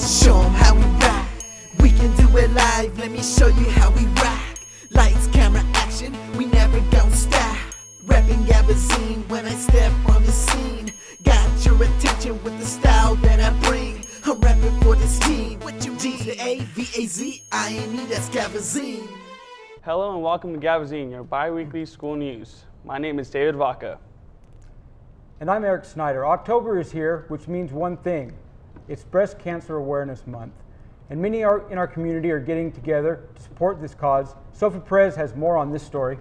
let's show 'em how we rock. We can do it live, let me show you how we rock. Lights, camera, action, we never gon' stop. Rapping Gavazine when I step on the scene. Got your attention with the style that I bring. I'm rapping for this team. What you Gavazine, that's Gavazine. Hello and welcome to Gavazine, your bi-weekly school news. My name is David Vaca. And I'm Eric Snyder. October is here, which means one thing. It's Breast Cancer Awareness Month. And many in our community are getting together to support this cause. Sophie Perez has more on this story.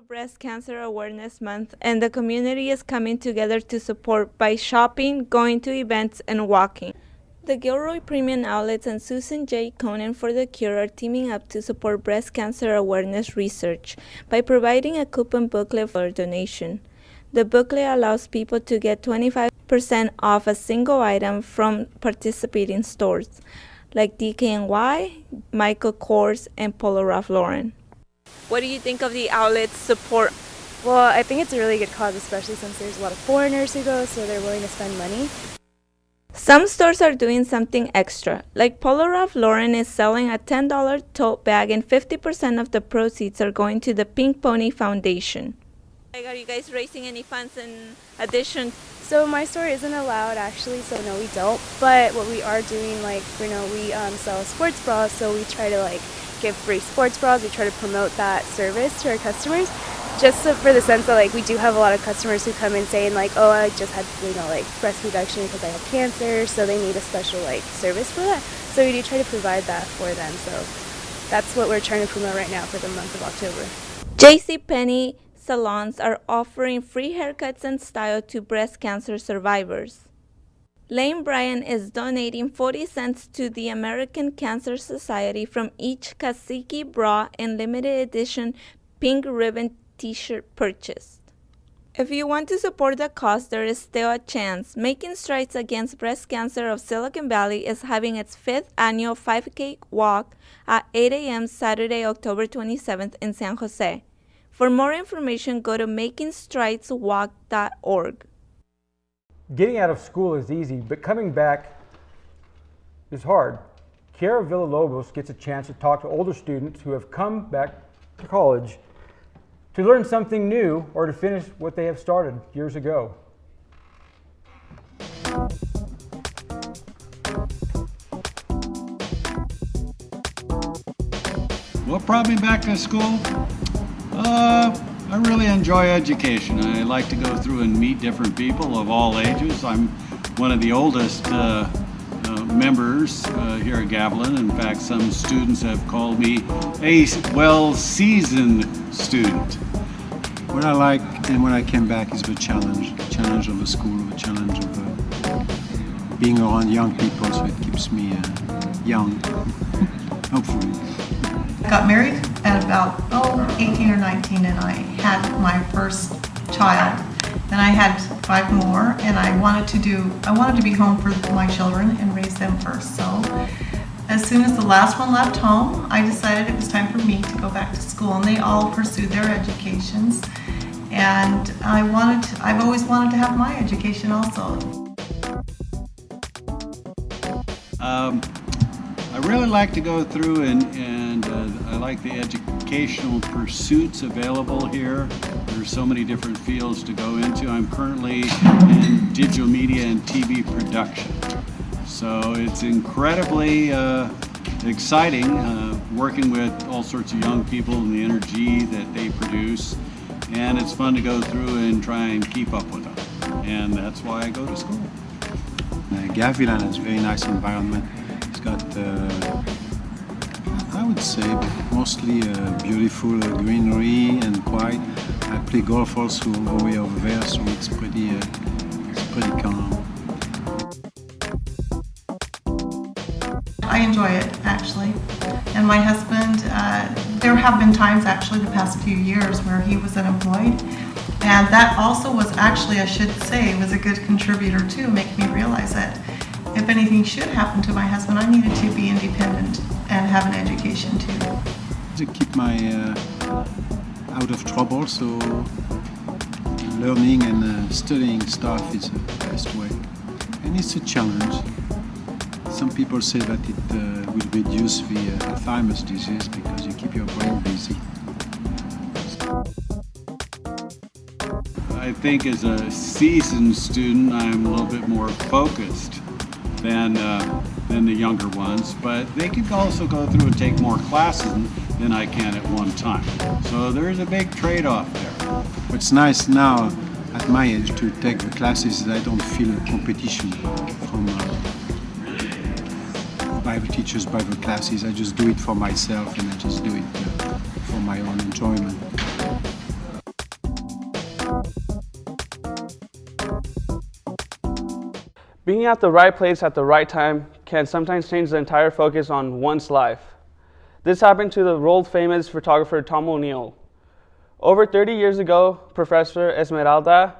Breast Cancer Awareness Month, and the community is coming together to support by shopping, going to events, and walking. The Gilroy Premium Outlets and Susan J. Conan for the Cure are teaming up to support breast cancer awareness research by providing a coupon booklet for donation. The booklet allows people to get 25% off a single item from participating stores, like DKNY, Michael Kors, and Polo Ralph Lauren. What do you think of the outlet's support? Well, I think it's a really good cause, especially since there's a lot of foreigners who go, so they're willing to spend money. Some stores are doing something extra, like Polo Ralph Lauren is selling a $10 tote bag and 50% of the proceeds are going to the Pink Pony Foundation. Are you guys raising any funds in addition? So my store isn't allowed actually, so no, we don't. But what we are doing, we sell sports bras, so we try to give free sports bras. We try to promote that service to our customers, just for the sense that we do have a lot of customers who come in saying oh, I just had breast reduction because I have cancer, so they need a special service for that. So we do try to provide that for them. So that's what we're trying to promote right now for the month of October. JCPenney salons are offering free haircuts and style to breast cancer survivors. Lane Bryant is donating 40 cents to the American Cancer Society from each Cacique bra and limited edition pink ribbon t-shirt purchased. If you want to support the cause, there is still a chance. Making Strides Against Breast Cancer of Silicon Valley is having its 5th annual 5K walk at 8 a.m. Saturday, October 27th in San Jose. For more information, go to makingstrideswalk.org. Getting out of school is easy, but coming back is hard. Kiara Villalobos gets a chance to talk to older students who have come back to college to learn something new or to finish what they have started years ago. What brought me back to school? I really enjoy education. I like to go through and meet different people of all ages. I'm one of the oldest members here at Gavilan. In fact, some students have called me a well-seasoned student. What I like and when I came back is the challenge of the school, the challenge of being around young people, so it keeps me young, hopefully. I got married at about 18 or 19, and I had my first child. Then I had 5 more, and I wanted to be home for my children and raise them first. So as soon as the last one left home, I decided it was time for me to go back to school, and they all pursued their educations. And I've always wanted to have my education also. I really like to go through and I like the educational pursuits available here. There's so many different fields to go into. I'm currently in digital media and TV production. So it's incredibly exciting working with all sorts of young people and the energy that they produce. And it's fun to go through and try and keep up with them. And that's why I go to school. Gavilan is a very nice environment. It's got, I would say, mostly beautiful greenery and quiet. I play golf also all the way over there, so it's pretty calm. I enjoy it, actually. And my husband, there have been times actually the past few years where he was unemployed. And that also was actually, I should say, was a good contributor too, making me realize that if anything should happen to my husband, I needed to be independent and have an education too. To keep my out of trouble, so learning and studying stuff is the best way. And it's a challenge. Some people say that it will reduce the Alzheimer's disease because you keep your brain busy. I think as a seasoned student, I'm a little bit more focused than the younger ones, but they can also go through and take more classes than I can at one time. So there's a big trade-off there. What's nice now at my age to take the classes is I don't feel a competition from by the teachers, by the classes. I just do it for myself, and I just do it for my own enjoyment. Being at the right place at the right time can sometimes change the entire focus on one's life. This happened to the world-famous photographer Tom ONeill. Over 30 years ago, Professor Esmeralda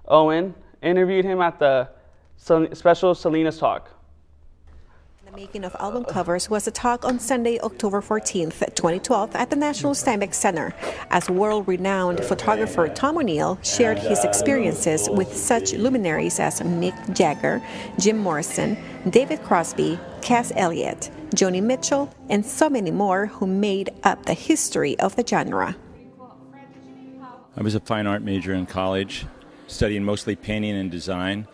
Owen interviewed him at the special Salinas talk. The making of album covers was a talk on Sunday, October 14th, 2012 at the National Steinbeck Center, as world-renowned photographer Tom ONeill shared his experiences with such luminaries as Mick Jagger, Jim Morrison, David Crosby, Cass Elliot, Joni Mitchell, and so many more who made up the history of the genre. I was a fine art major in college, studying mostly painting and design.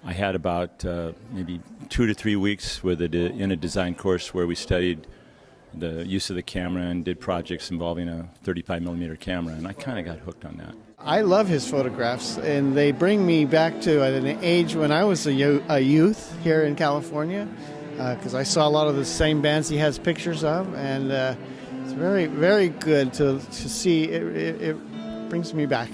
I had about maybe 2 to 3 weeks in a design course where we studied the use of the camera and did projects involving a 35mm camera, and I kind of got hooked on that. I love his photographs, and they bring me back to an age when I was a youth here in California, because I saw a lot of the same bands he has pictures of, and it's very, very good to see. It brings me back.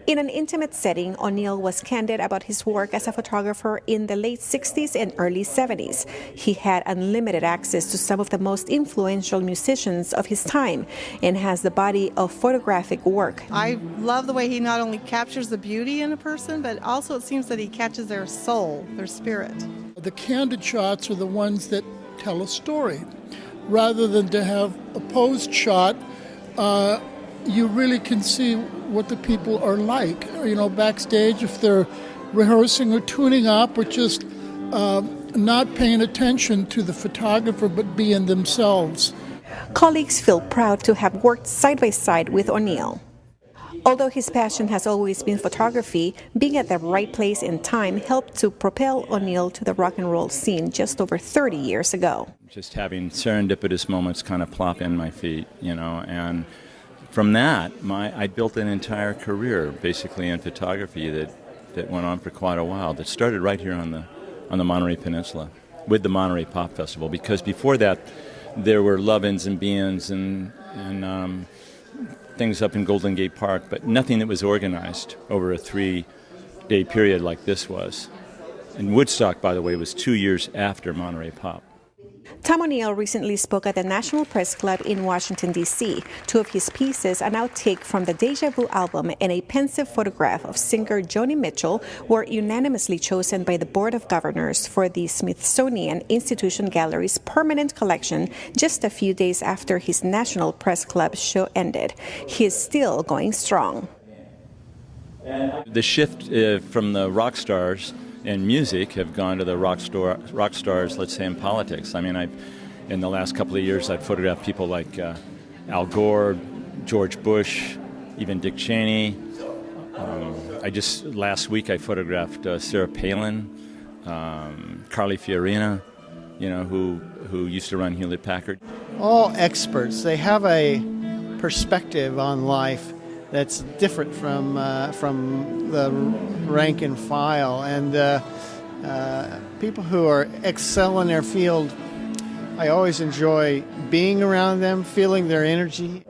In an intimate setting, ONeill was candid about his work as a photographer in the late 60s and early 70s. He had unlimited access to some of the most influential musicians of his time and has the body of photographic work. I love the way he not only captures the beauty in a person, but also it seems that he catches their soul, their spirit. The candid shots are the ones that tell a story. Rather than to have a posed shot, you really can see what the people are like, backstage, if they're rehearsing or tuning up or just not paying attention to the photographer but being themselves. Colleagues feel proud to have worked side by side with ONeill. Although his passion has always been photography, being at the right place and time helped to propel ONeill to the rock and roll scene just over 30 years ago. Just having serendipitous moments kind of plop in my feet, and from that, I built an entire career basically in photography that went on for quite a while. That started right here on the Monterey Peninsula with the Monterey Pop Festival. Because before that, there were Love-Ins and Be-Ins and things up in Golden Gate Park, but nothing that was organized over a 3-day period like this was. And Woodstock, by the way, was 2 years after Monterey Pop. Tom ONeill recently spoke at the National Press Club in Washington, D.C. Two of his pieces, an outtake from the Deja Vu album and a pensive photograph of singer Joni Mitchell, were unanimously chosen by the Board of Governors for the Smithsonian Institution Gallery's permanent collection just a few days after his National Press Club show ended. He is still going strong. The shift from the rock stars in music have gone to the rock stars, let's say, in politics. I mean, in the last couple of years, I've photographed people like Al Gore, George Bush, even Dick Cheney. Last week I photographed Sarah Palin, Carly Fiorina, who used to run Hewlett-Packard. All experts, they have a perspective on life that's different from the rank and file, and people who excel in their field, I always enjoy being around them, feeling their energy.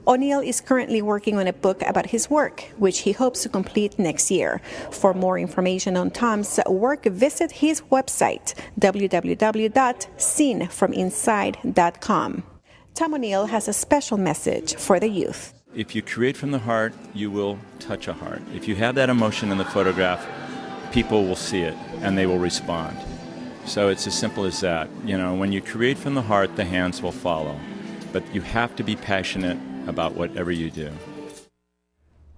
ONeill is currently working on a book about his work, which he hopes to complete next year. For more information on Tom's work, visit his website, www.scenefrominside.com. Tom ONeill has a special message for the youth. If you create from the heart, you will touch a heart. If you have that emotion in the photograph, people will see it and they will respond. So it's as simple as that. When you create from the heart, the hands will follow. But you have to be passionate about whatever you do.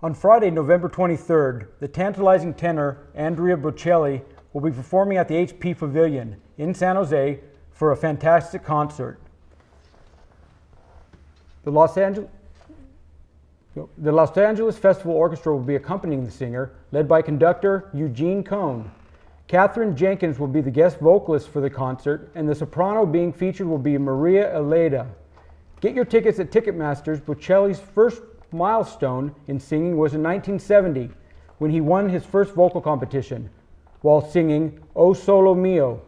On Friday, November 23rd, the tantalizing tenor Andrea Bocelli will be performing at the HP Pavilion in San Jose for a fantastic concert. The Los Angeles Festival Orchestra will be accompanying the singer, led by conductor Eugene Cohn. Katherine Jenkins will be the guest vocalist for the concert, and the soprano being featured will be Maria Eleda. Get your tickets at Ticketmaster's. Bocelli's first milestone in singing was in 1970, when he won his first vocal competition while singing O Solo Mio.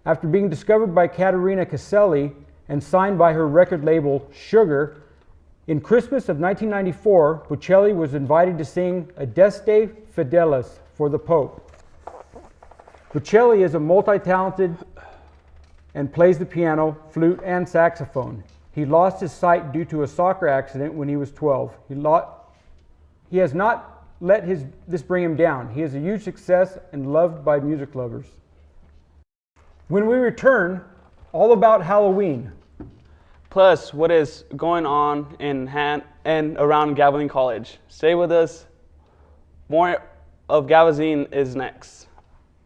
After being discovered by Caterina Caselli and signed by her record label Sugar, in Christmas of 1994, Bocelli was invited to sing Adeste Fidelis for the Pope. Bocelli is a multi-talented and plays the piano, flute, and saxophone. He lost his sight due to a soccer accident when he was 12. He has not let this bring him down. He is a huge success and loved by music lovers. When we return, all about Halloween. Plus, what is going on in and around Gavazine College. Stay with us. More of Gavazine is next.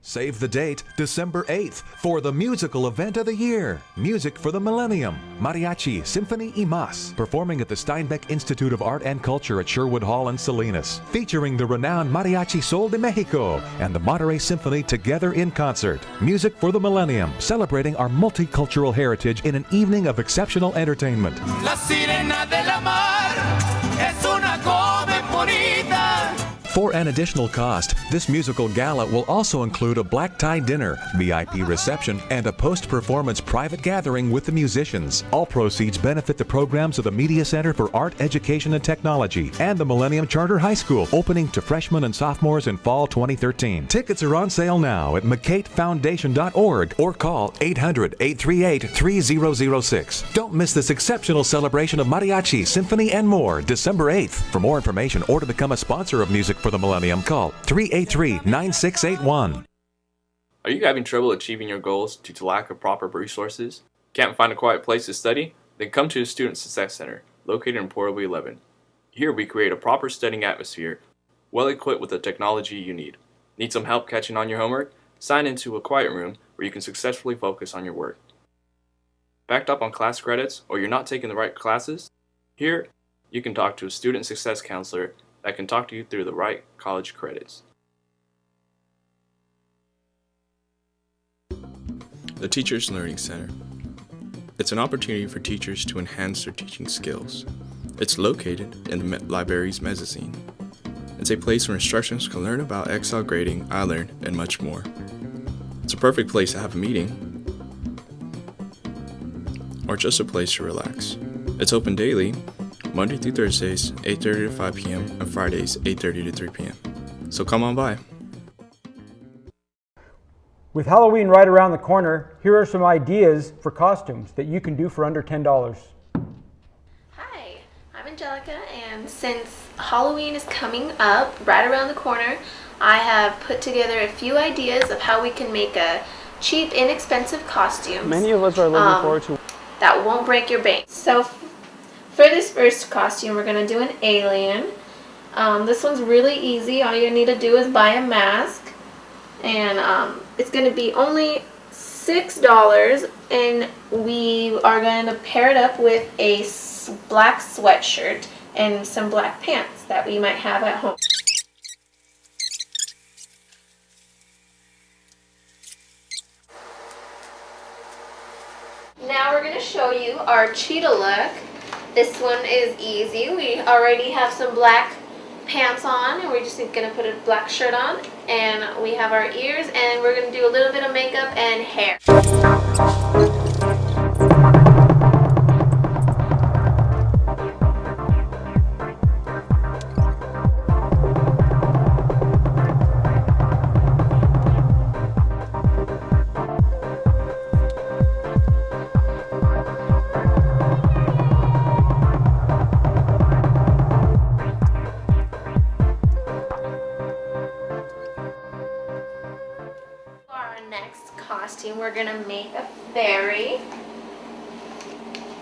Save the date, December 8th, for the musical event of the year. Music for the Millennium, Mariachi Symphony y Más, performing at the Steinbeck Institute of Art and Culture at Sherwood Hall in Salinas, featuring the renowned Mariachi Sol de Mexico and the Monterey Symphony together in concert. Music for the Millennium, celebrating our multicultural heritage in an evening of exceptional entertainment. La sirena del mar es una joven bonita. For an additional cost, this musical gala will also include a black tie dinner, VIP reception, and a post-performance private gathering with the musicians. All proceeds benefit the programs of the Media Center for Art, Education, and Technology and the Millennium Charter High School, opening to freshmen and sophomores in fall 2013. Tickets are on sale now at McCateFoundation.org or call 800-838-3006. Don't miss this exceptional celebration of mariachi, symphony, and more, December 8th. For more information or to become a sponsor of Music for the Millennium, call 383-9681. Are you having trouble achieving your goals due to lack of proper resources? Can't find a quiet place to study? Then come to the Student Success Center, located in Portable 11. Here we create a proper studying atmosphere, well equipped with the technology you need. Need some help catching on your homework? Sign into a quiet room where you can successfully focus on your work. Backed up on class credits, or you're not taking the right classes? Here, you can talk to a student success counselor that can talk to you through the right college credits. The Teachers Learning Center. It's an opportunity for teachers to enhance their teaching skills. It's located in the library's mezzanine. It's a place where instructors can learn about Excel grading, iLearn, and much more. It's a perfect place to have a meeting, or just a place to relax. It's open daily, Monday through Thursdays, 8:30 to 5 p.m., and Fridays, 8:30 to 3 p.m. So come on by. With Halloween right around the corner, here are some ideas for costumes that you can do for under $10. Hi, I'm Angelica, and since Halloween is coming up right around the corner, I have put together a few ideas of how we can make a cheap, inexpensive costume. Many of us are looking forward to that won't break your bank. So for this first costume, we're going to do an alien. This one's really easy. All you need to do is buy a mask. And it's going to be only $6. And we are going to pair it up with a black sweatshirt and some black pants that we might have at home. Now we're going to show you our cheetah look. This one is easy. We already have some black pants on, and we're just going to put a black shirt on, and we have our ears, and we're going to do a little bit of makeup and hair. Costume, we're gonna make a fairy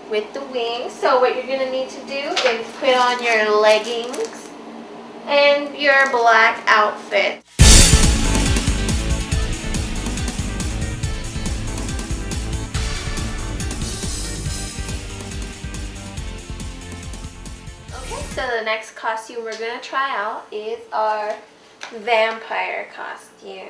with the wings. So what you're gonna need to do is put on your leggings and your black outfit. So the next costume we're gonna try out is our vampire costume.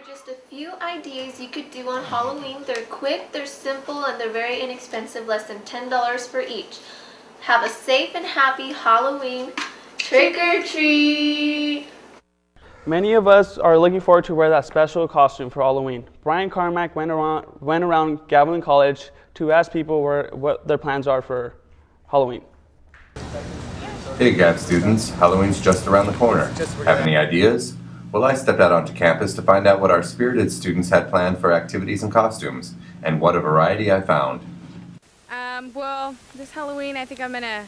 Just a few ideas you could do on Halloween. They're quick, they're simple, and they're very inexpensive, less than $10 for each. Have a safe and happy Halloween. Trick or treat! Many of us are looking forward to wear that special costume for Halloween. Brian Carmack went around Gavazine College to ask people what their plans are for Halloween. Hey Gav students, Halloween's just around the corner. Have any ideas? Well, I stepped out onto campus to find out what our spirited students had planned for activities and costumes, and what a variety I found. Well, this Halloween I think I'm gonna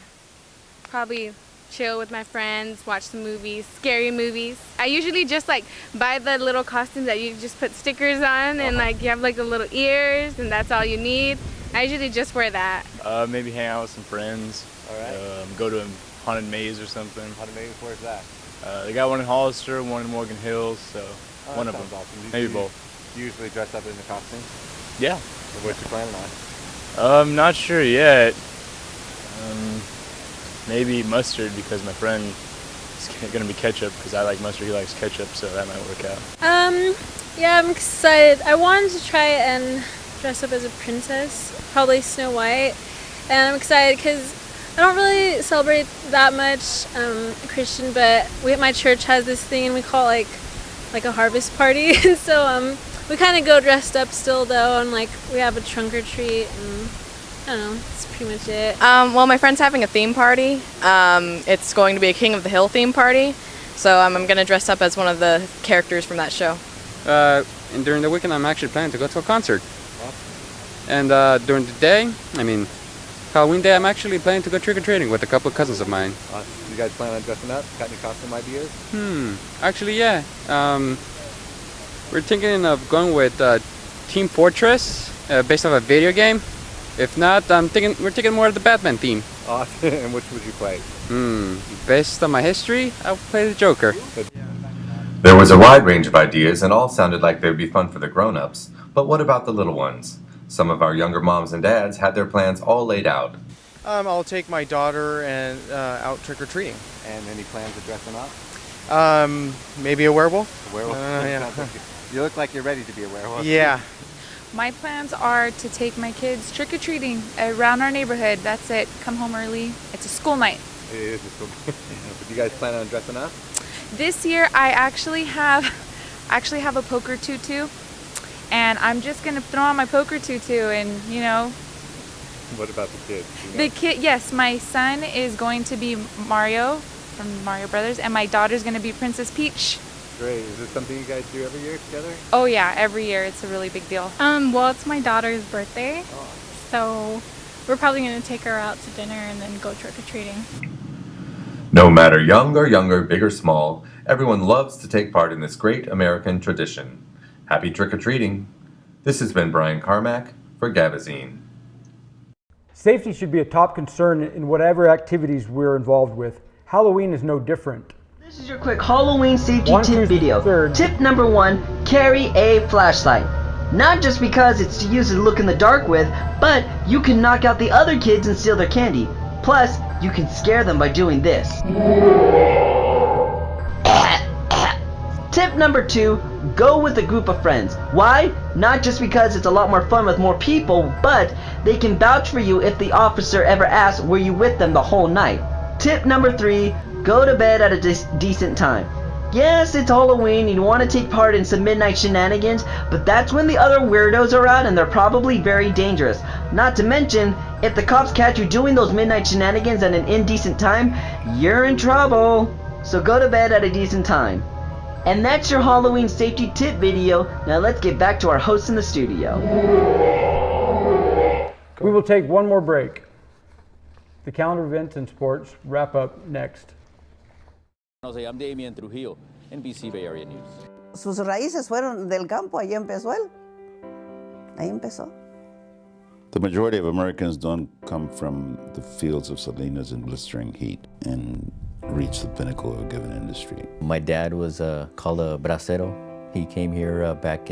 probably chill with my friends, watch some movies, scary movies. I usually just like buy the little costumes that you just put stickers on and like you have like the little ears and that's all you need. I usually just wear that. Maybe hang out with some friends. Alright. Go to a haunted maze or something. Haunted maze, where's that? They got one in Hollister, one in Morgan Hills, so one of them. Awesome. Maybe both. Do you usually dress up in the costume? Yeah. So what you planning on? Not sure yet. Maybe mustard because my friend is gonna be ketchup because I like mustard, he likes ketchup, so that might work out. Yeah, I'm excited. I wanted to try and dress up as a princess, probably Snow White, and I'm excited because I don't really celebrate that much Christian, but my church has this thing and we call it like a harvest party, and so we kind of go dressed up still though, and like we have a trunk or treat, and I don't know, that's pretty much it. Well, my friend's having a theme party. It's going to be a King of the Hill theme party, so I'm going to dress up as one of the characters from that show. And during the weekend I'm actually planning to go to a concert. And during the day, Halloween day, I'm actually planning to go trick-or-treating with a couple of cousins of mine. You guys plan on dressing up? Got any costume ideas? Actually, yeah. We're thinking of going with Team Fortress, based off a video game. If not, we're thinking more of the Batman theme. Awesome. And which would you play? Based on my history, I'll play the Joker. There was a wide range of ideas, and all sounded like they would be fun for the grown-ups. But what about the little ones? Some of our younger moms and dads had their plans all laid out. I'll take my daughter and out trick-or-treating. And any plans of dressing up? Maybe a werewolf. A werewolf? Yeah. You look like you're ready to be a werewolf. Yeah. My plans are to take my kids trick-or-treating around our neighborhood. That's it. Come home early. It's a school night. It is a school night. But you guys plan on dressing up? This year I actually have a poker tutu. And I'm just gonna throw on my poker tutu and, What about the kids? The kid, yes, my son is going to be Mario from Mario Brothers, and my daughter's gonna be Princess Peach. Great. Is this something you guys do every year together? Oh yeah, every year. It's a really big deal. Well, it's my daughter's birthday, so we're probably gonna take her out to dinner and then go trick-or-treating. No matter young or younger, big or small, everyone loves to take part in this great American tradition. Happy trick-or-treating. This has been Brian Carmack for Gavazine. Safety should be a top concern in whatever activities we're involved with. Halloween is no different. This is your quick Halloween safety tip video. Tip number 1, carry a flashlight. Not just because it's to use to look in the dark with, but you can knock out the other kids and steal their candy. Plus, you can scare them by doing this. Tip number 2, go with a group of friends. Why? Not just because it's a lot more fun with more people, but they can vouch for you if the officer ever asks, were you with them the whole night? Tip number 3, go to bed at a decent time. Yes, it's Halloween and you want to take part in some midnight shenanigans, but that's when the other weirdos are out and they're probably very dangerous. Not to mention, if the cops catch you doing those midnight shenanigans at an indecent time, you're in trouble. So go to bed at a decent time. And that's your Halloween safety tip video. Now let's get back to our host in the studio. We will take one more break. The calendar events and sports wrap up next. I'm Damien NBC Bay Area News. Sus raíces fueron del campo, ahí empezó él. Ahí empezó. The majority of Americans don't come from the fields of salinas and blistering heat and reach the pinnacle of a given industry. My dad was called a bracero. He came here back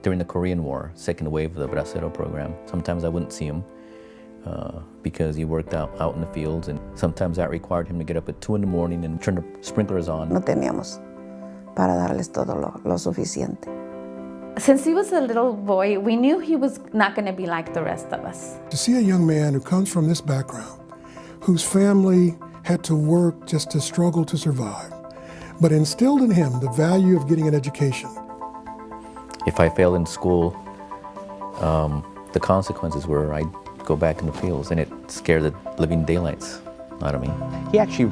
during the Korean War, second wave of the bracero program. Sometimes I wouldn't see him because he worked out in the fields, and sometimes that required him to get up at 2 in the morning and turn the sprinklers on. No teníamos para darles todo lo suficiente. Since he was a little boy, we knew he was not going to be like the rest of us. To see a young man who comes from this background, whose family had to work just to struggle to survive, but instilled in him the value of getting an education. If I failed in school, the consequences were I'd go back in the fields, and it scared the living daylights out of me. He actually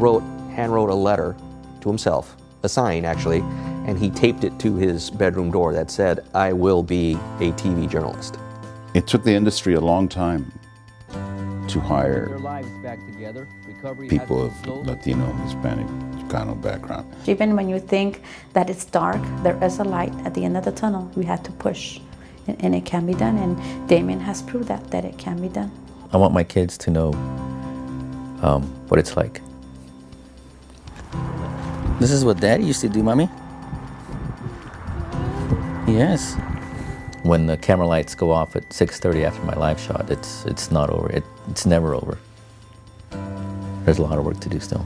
hand-wrote a letter to himself, a sign actually, and he taped it to his bedroom door that said, "I will be a TV journalist." It took the industry a long time to hire people of Latino, Hispanic, Chicano background. Even when you think that it's dark, there is a light at the end of the tunnel. We had to push, and it can be done, and Damien has proved that it can be done. I want my kids to know what it's like. This is what Daddy used to do, Mommy. Yes. When the camera lights go off at 6:30 after my live shot, it's not over. It's never over. There's a lot of work to do still.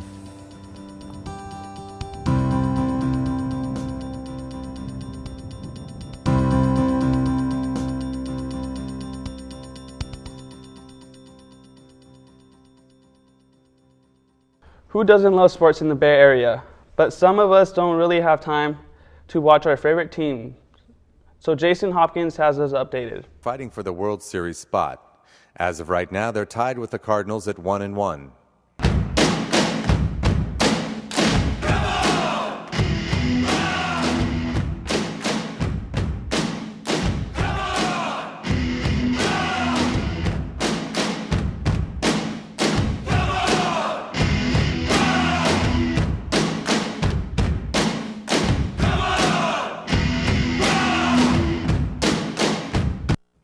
Who doesn't love sports in the Bay Area? But some of us don't really have time to watch our favorite team. So Jason Hopkins has us updated. Fighting for the World Series spot. As of right now, they're tied with the Cardinals at 1-1.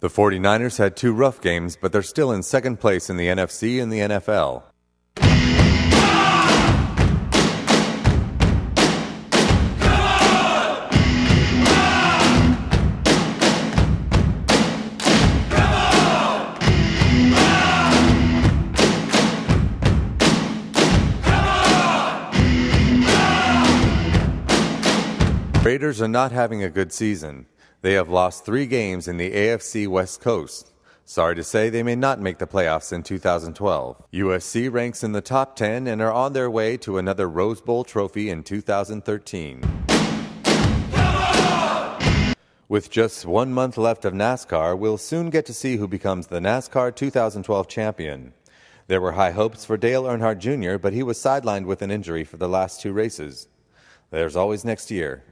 The 49ers had 2 rough games, but they're still in second place in the NFC and the NFL. Raiders are not having a good season. They have lost 3 games in the AFC West Coast. Sorry to say, they may not make the playoffs in 2012. USC ranks in the top 10 and are on their way to another Rose Bowl trophy in 2013. With just 1 month left of NASCAR, we'll soon get to see who becomes the NASCAR 2012 champion. There were high hopes for Dale Earnhardt Jr., but he was sidelined with an injury for the last 2 races. There's always next year.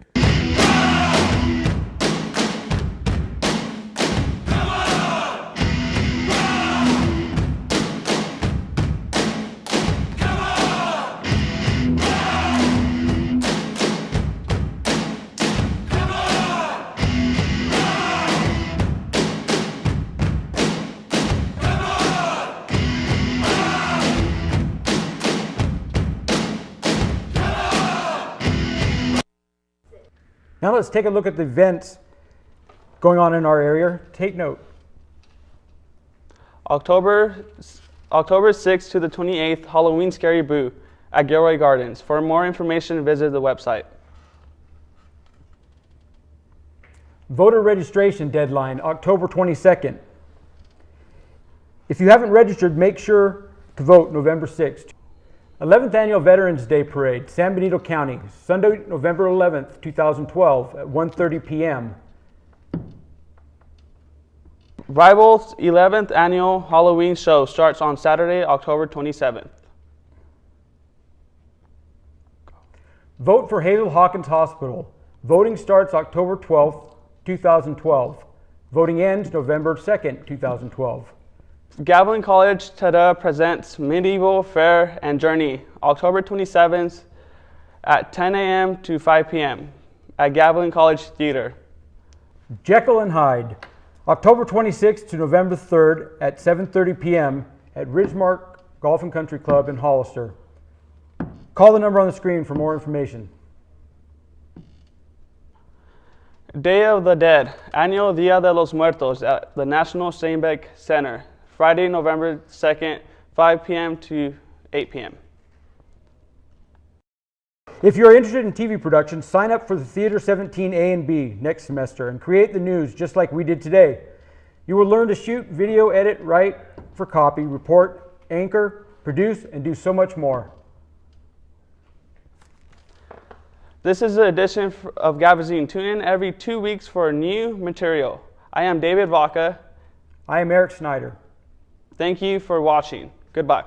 Now let's take a look at the events going on in our area. Take note. October 6th to the 28th, Halloween Scary Boo at Gilroy Gardens. For more information, visit the website. Voter registration deadline, October 22nd. If you haven't registered, make sure to vote November 6th. 11th Annual Veterans Day Parade, San Benito County, Sunday, November 11th, 2012 at 1:30 p.m. Rival's 11th Annual Halloween Show starts on Saturday, October 27th. Vote for Hazel Hawkins Hospital. Voting starts October 12th, 2012. Voting ends November 2nd, 2012. Gavazine College Tada presents Medieval Fair and Journey, October 27th at 10 a.m. to 5 p.m. at Gavazine College Theater. Jekyll and Hyde, October 26th to November 3rd at 7:30 p.m. at Ridgemark Golf and Country Club in Hollister. Call the number on the screen for more information. Day of the Dead, Annual Dia de los Muertos at the National Steinbeck Center, Friday, November 2nd, 5 p.m. to 8 p.m. If you're interested in TV production, sign up for the Theater 17 A and B next semester and create the news just like we did today. You will learn to shoot, video, edit, write for copy, report, anchor, produce, and do so much more. This is the edition of Gavazine. Tune in every 2 weeks for new material. I am David Vaca. I am Eric Snyder. Thank you for watching. Goodbye.